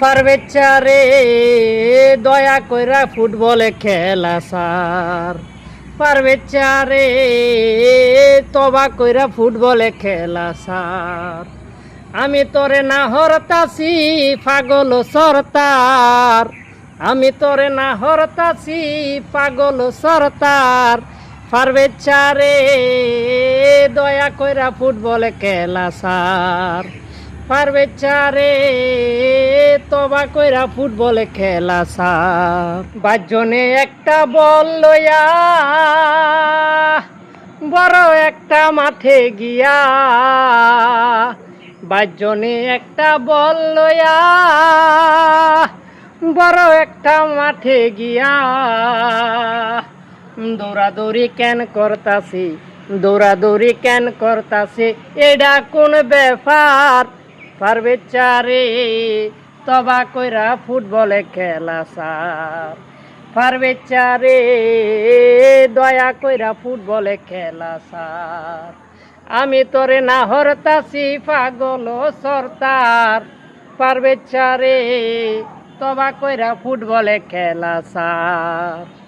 পারবেচারে দয়া কইরা ফুটবলে খেলা সার। পারবেচারে তবা কইরা ফুটবলে খেলা সার। আমি তোরে না হরতাছি পাগল সরতার। আমি তোরে না হরতাছি পাগল সরতার। পারবেচারে দয়া কইরা ফুটবলে খেলা সার। পারবেচারে তবা কইরা ফুটবলে খেলা সার। বাজনে একটা বল লইয়া বড় একটা মাঠে গিয়া। বাজনে একটা বল লইয়া বড় একটা মাঠে গিয়া। দৌড়াদৌড়ি কেন করতাছি, দৌড়াদৌড়ি কেন করতাছি, এটা কোন ব্যাপার? পারবেচারে তবা কইরা ফুটবলে খেলা সার। পারবেচারে দয়া কইরা ফুটবলে খেলা সার। আমি তোরে না হরতাছি পাগল সরতার। পারবেচারে তবা কইরা ফুটবলে খেলা সার।